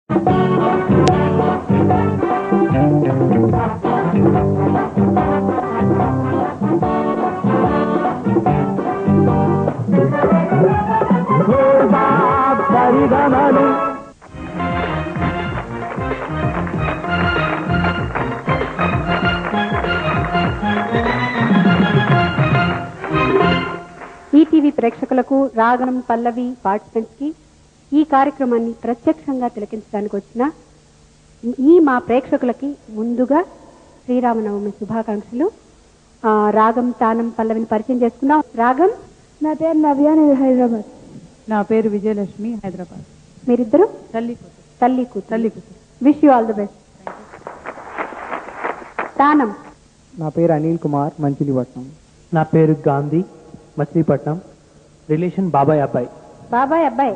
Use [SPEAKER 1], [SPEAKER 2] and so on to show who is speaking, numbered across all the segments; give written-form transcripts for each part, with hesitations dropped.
[SPEAKER 1] ETV ప్రేక్షకులకు రాగం పల్లవి participants కి ఈ కార్యక్రమాన్ని ప్రత్యక్షంగా తిలకించడానికి వచ్చిన ఈ మా ప్రేక్షకులకి ముందుగా శ్రీరామనవమి శుభాకాంక్షలు. రాగం తానం పల్లవిని పరిచయం చేసుకున్నాం. రాగం,
[SPEAKER 2] నా పేరు నవ్య, నేను హైదరాబాద్.
[SPEAKER 3] నా పేరు విజయలక్ష్మి, హైదరాబాద్.
[SPEAKER 1] మీరిద్దరు తల్లి కూతురు. Wish you all the best. తానం,
[SPEAKER 4] నా పేరు అనిల్ కుమార్, మంచిలిపట్నం.
[SPEAKER 5] నా పేరు గాంధీ, మచిలీపట్నం. రిలేషన్ బాబాయ్ అబ్బాయి.
[SPEAKER 1] బాబాయ్ అబ్బాయి.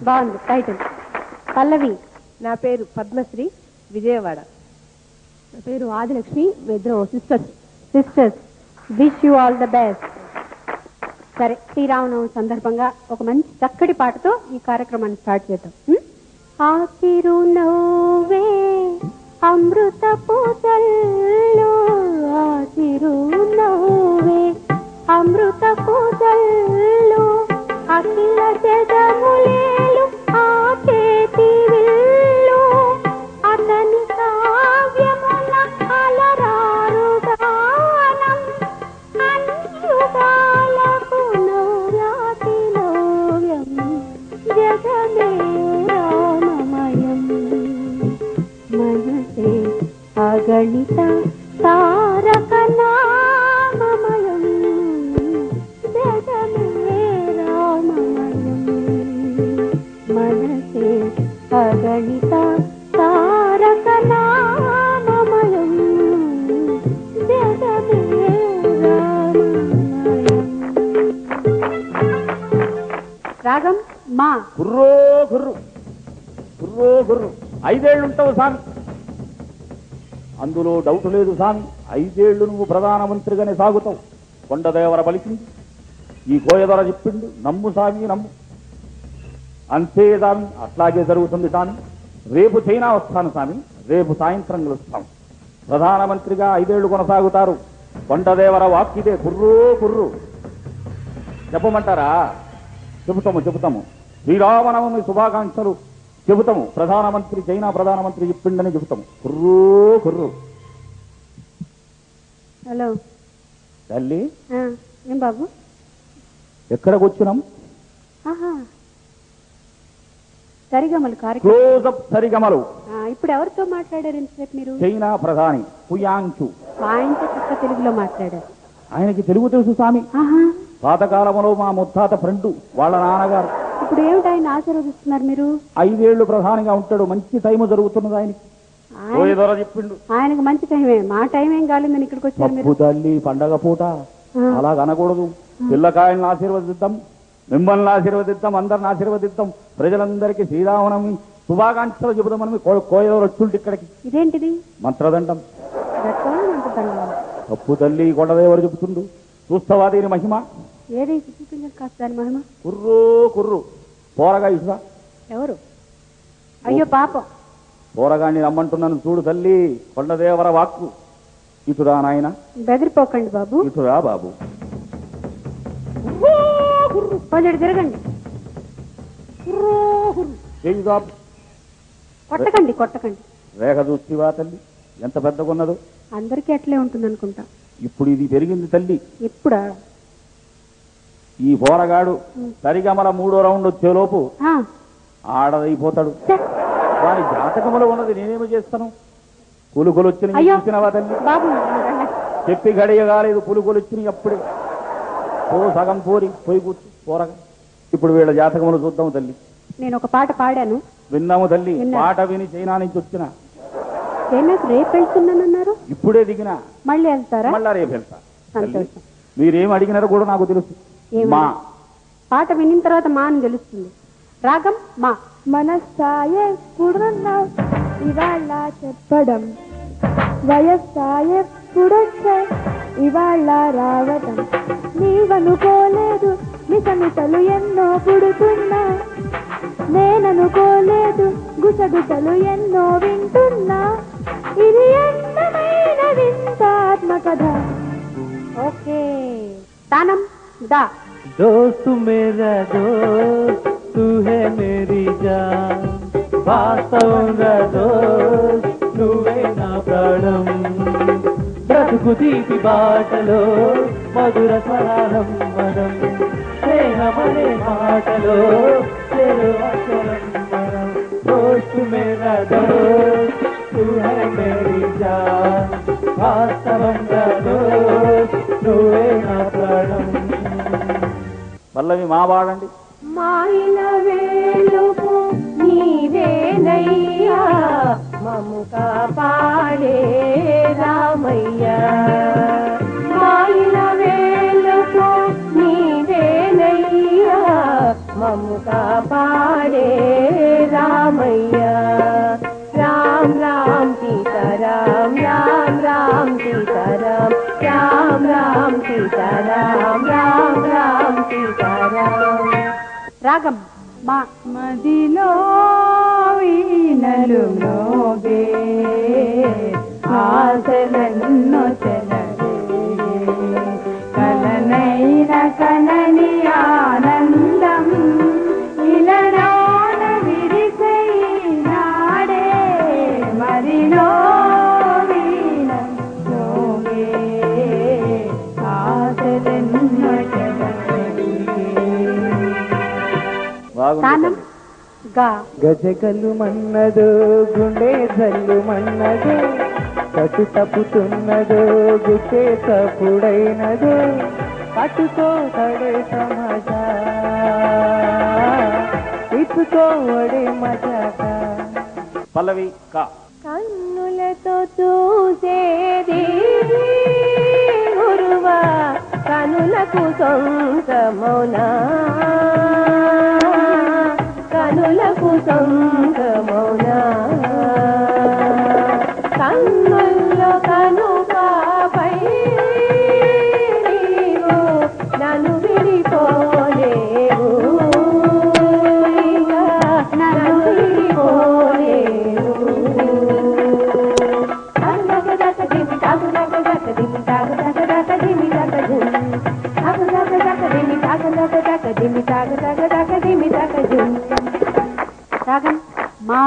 [SPEAKER 1] బాగుంది టైటిల్. పల్లవి,
[SPEAKER 2] నా పేరు పద్మశ్రీ, విజయవాడ.
[SPEAKER 1] నా పేరు ఆదిలక్ష్మి, ఇద్దరు sisters. Wish you all the best. సరే, శ్రీరామనవమి సందర్భంగా ఒక మంచి చక్కటి పాటతో ఈ కార్యక్రమాన్ని స్టార్ట్ చేద్దాం. ఆ చిరునవ్వే అమృత పూజల్లో, ఆ చిరునవ్వే అమృత పూజల్లో, అఖిల జగములేలు ఆ చేతి విల్లు, అతని కావ్యముల అలరారు గానం, అన్యుగాలకు నవ్యాతి నవ్యం, జగమే రామమయం, మనసే అగణిత తారక నామమయం, జగమే రామమయం, మనసే అగణిత తారక నామమయం, జగమే రామమయం. రాగం మా.
[SPEAKER 6] గుర్రో గుర్రు, గుర్రో గుర్రు. 5 ఏళ్ళు ఉంటావు స్వామి, అందులో డౌట్ లేదు స్వామి. 5 ఏళ్ళు నువ్వు ప్రధానమంత్రిగానే సాగుతావు. కొండదేవర పలికింది, ఈ కోయదొర చెప్పిండు, నమ్ము స్వామి నమ్ము. అంతే స్వామి, అట్లాగే జరుగుతుంది స్వామి. రేపు చైనా వస్తాను స్వామి, రేపు సాయంత్రం కలుస్తాం. ప్రధానమంత్రిగా 5 ఏళ్ళు కొనసాగుతారు. కొండదేవర వాక్కిదే, కుర్రూ కుర్రు. చెప్పమంటారా? చెబుతాము. శ్రీరామనవమి శుభాకాంక్షలు చెబుతాము. ప్రధానమంత్రి, చైనా ప్రధానమంత్రి చెప్పిండని చెబుతాము. కుర్రూ కుర్రు.
[SPEAKER 1] హలో
[SPEAKER 6] తల్లి,
[SPEAKER 1] ఏం బాబు,
[SPEAKER 6] ఎక్కడికి వచ్చినాం?
[SPEAKER 1] సరిగమలు కార్యక్రమం.
[SPEAKER 6] క్లోజప్ సరిగమలు.
[SPEAKER 1] ఇప్పుడు ఎవరితో మాట్లాడారు ఇంతసేపు మీరు?
[SPEAKER 6] చైనా ప్రధాని హుయాంచు.
[SPEAKER 1] ఆయనతో చక్క తెలుగులో మాట్లాడారు.
[SPEAKER 6] ఆయనకి తెలుగు తెలుసు స్వామి. పాతకాలంలో మా ముత్తాత ఫ్రెండ్ వాళ్ళ నాన్నగారు.
[SPEAKER 1] ఇప్పుడు ఏమిటి ఆయన ఆశీర్వదిస్తున్నారు మీరు?
[SPEAKER 6] 5 ఏళ్ళు ప్రధానిగా ఉంటాడు, మంచి టైం జరుగుతున్నది ఆయనకి. చెప్పిండు
[SPEAKER 1] ఆయనకు మంచి టైమే, మా టైం ఏం కాలేదని ఇక్కడికి వచ్చారు.
[SPEAKER 6] తల్లి పండగ పూట అలాగ అనకూడదు. పిల్లకాయలను ఆశీర్వదిద్దాం, మిమ్మల్ని ఆశీర్వదిద్దాం, అందరిని ఆశీర్వదిద్దాం. ప్రజలందరికీ శ్రీరామనవమి శుభాకాంక్షలు చెబుదామని కోయదోరు వచ్చుంటే ఇక్కడికి.
[SPEAKER 1] ఇదేంటిది?
[SPEAKER 6] మంత్రదండం. తప్పు తల్లి, కొండదేవరు చెబుతుండు. చూస్తావా దీని మహిమ?
[SPEAKER 1] ఏది చూపించండి కాస్త దాని మహిమ.
[SPEAKER 6] కుర్రు కుర్రు. పోరగా ఇసురా.
[SPEAKER 1] ఎవరు? అయ్యో పాపం,
[SPEAKER 6] పోరగాన్ని రమ్మంటున్నాను చూడు తల్లి. కొండదేవర వాక్కు. ఇటురా నాయన.
[SPEAKER 1] బెదిరిపోకండి బాబు.
[SPEAKER 6] ఇటురా బాబు.
[SPEAKER 1] కొంచెం తిరగండి. కొట్టకండి.
[SPEAKER 6] రేఖ చూస్తేవా తల్లి ఎంత పెద్దగున్నదో?
[SPEAKER 1] అందరికీ అట్లే ఉంటుంది అనుకుంటా.
[SPEAKER 6] ఇప్పుడు ఇది పెరిగింది తల్లి.
[SPEAKER 1] ఇప్పుడా?
[SPEAKER 6] ఈ పోరగాడు సరిగమల 3వ రౌండ్ వచ్చేలోపు ఆడదైపోతాడు. వారి జాతకములో ఉన్నది నేనేమో చేస్తాను. పులుగొలు వచ్చినాయి చూసినవా తల్లి? చెప్పి గడియ కాలేదు, పులుగొలు వచ్చినాయి అప్పుడే. సగం పోయి కూర్చు పోరగా. ఇప్పుడు వీళ్ళ జాతకములు చూద్దాము తల్లి.
[SPEAKER 1] నేను ఒక పాట పాడాను,
[SPEAKER 6] విన్నాము తల్లి. పాట విని చైనా నుంచి వచ్చిన.
[SPEAKER 1] చైనాకు రేపు వెళ్తున్నానన్నారు.
[SPEAKER 6] ఇప్పుడే దిగినా.
[SPEAKER 1] మళ్ళీ వెళ్తారా?
[SPEAKER 6] మళ్ళా రేపు వెళ్తా. మీరేం అడిగినారో కూడా నాకు తెలుసు. మా
[SPEAKER 1] పాట విన్న తర్వాత మా అని తెలుస్తుంది. రాగం మా.
[SPEAKER 2] మనస్సాయెప్పుడున్నావు ఇవాళ చెప్పడం, వయస్సాయెప్పుడొచ్చా ఇవాళ రావటం, నీవనుకోలేదు మిసమిసలు ఎన్నో పుడుతున్నా, నేననుకోలేదు గుసగుసలు ఎన్నో వింటున్నా ఇది అందమైన వింతాత్మ కథ.
[SPEAKER 1] ఓకే తానం దా.
[SPEAKER 5] दोस्त मेरा दोस्त तू है मेरी जान వాస్తవంగా దోస్త్ నువ్వే నా ప్రాణం బ్రతుకు తీపి బాటలో మధుర స్వరాలం మనం స్నేహమనే మాటలో చెరువక్షరం మనం దోస్త్ మేరా దోస్త్ తూ హై మేరీ జాన్ వాస్తవంగా దోస్త్ నువ్వే నా ప్రాణం.
[SPEAKER 6] పల్లవి మా వాడండి.
[SPEAKER 2] మాయిల వేలుపు నీవేనయ్యా మము కాపాడే రామయ్యా. మాయిల వేలుపు నీవేనయ్యా మము కాపాడే రామయ్యా. రామ్ రామ్ సీతారాం రామ్ రామ్ సీతారాం రామ్ రామ్ సీతారాం రామ్ రామ్ సీతారాం.
[SPEAKER 1] రాగం మా.
[SPEAKER 3] మదిలో వీణలు మోగే ఆశలెన్నో చెలగే కలనైన కనని ఆనందం ఇలలోన విరిసై నాడే మదిలో వీణలు మోగే ఆశలెన్నో
[SPEAKER 1] తానం గా.
[SPEAKER 4] గజగలు మన్నదో గుండె జల్లు మన్నదో కటు తప్పుతున్నదో గుట్టే తప్పుడైనదో పట్టుకో తడే తమాషా ఇచ్చుకోవడే మజాక.
[SPEAKER 6] పల్లవి కా.
[SPEAKER 2] కన్నులతో చూసేది గురువా కనులకు సొంతమౌనా కనులకు సొంతమౌనా కన్నుల్లో కనుపాపై నీవు నన్ను విడిపోలేవు నన్ను విడిపోలేవు.
[SPEAKER 1] రాగం మా.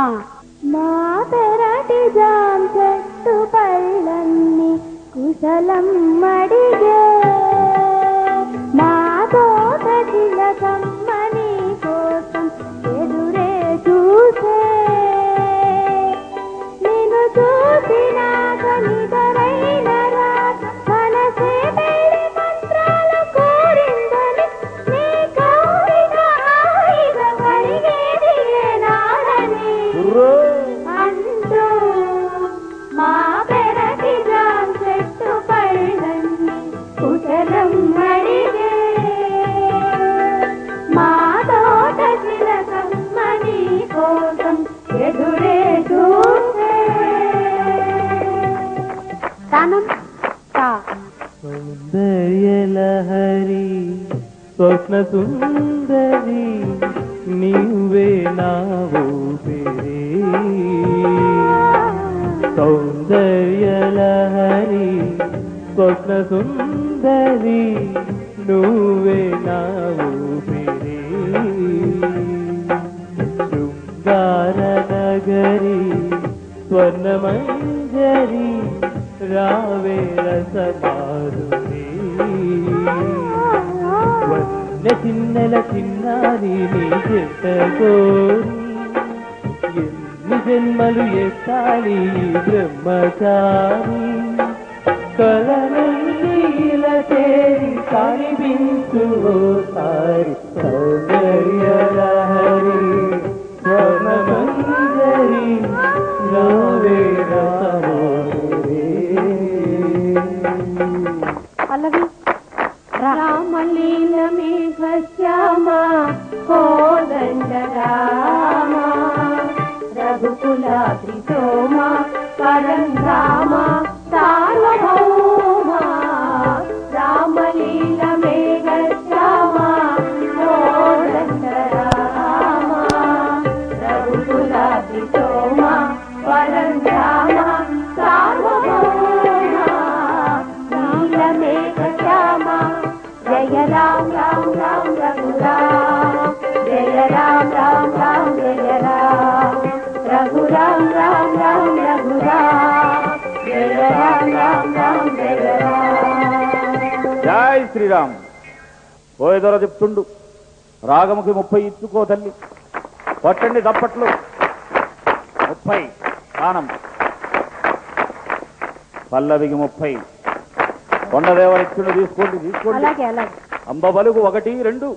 [SPEAKER 2] మా పెరటి జాం చెట్టు పళ్ళన్ని కుశలం అడిగే మా తోట చిలకమ్మని కోసం ఎదురే చూసే నిన్ను చూసినాక నిదరైన రాక మనసే పెళ్లి మంత్రాలు కోరిందని నీ కోరిక హాయిగా కలిగేది ఏనాడని అంటూ మా పెరటి జాం చెట్టు పళ్ళన్ని కుశలం అడిగే మా తోట చిలకమ్మని కోసం ఎదురే చూసే.
[SPEAKER 1] తానం తా.
[SPEAKER 5] సౌందర్యలహరి స్వప్న సుందరి నీవే నా ఊపిరి సౌందర్యలహరి స్వప్న సుందరి నువ్వే నా ఊపిరి శృంగార నగరి స్వర్ణమంజరి రావే రసమారుని వన్న చిన్నెల చిన్నారి నీ జంట కోరి ఎన్ని జన్మలు ఎత్తాలి బ్రహ్మచారి కలనంది ఇలా చేరి కనిపించు ఓసారి సౌందర్యలహరి స్వర్ణమంజరి రావే రసమారుని.
[SPEAKER 1] పల్లవి
[SPEAKER 2] రామలీల మేఘ శ్యామ కోదండ రామ రఘుకులాద్రి సోమ పరంధామ సార్వభౌమ రామలీల మేఘ శ్యామ కోదండ రామ రఘుకులాద్రి సోమ పరంధామ సార్వభౌమ నీలమేఘ శ్యామ జయ రామ రామ రామ రఘురామ జయ రామ రామ రామ జయ రామ రఘురామ రామ రామ రఘురామ జయ రామ రామ రామ జయ రామ.
[SPEAKER 6] జై శ్రీరామ్. కోయదొర చెప్తుండు, రాగముకి 30 ఇచ్చుకో తల్లి, కొట్టండి దప్పట్లు. 30 గానం, పల్లవికి 30. కొండదేవరిచ్చును తీసుకోండి తీసుకోండి.
[SPEAKER 1] అలాగే అలాగే.
[SPEAKER 6] అంబ బలుగు 1 2.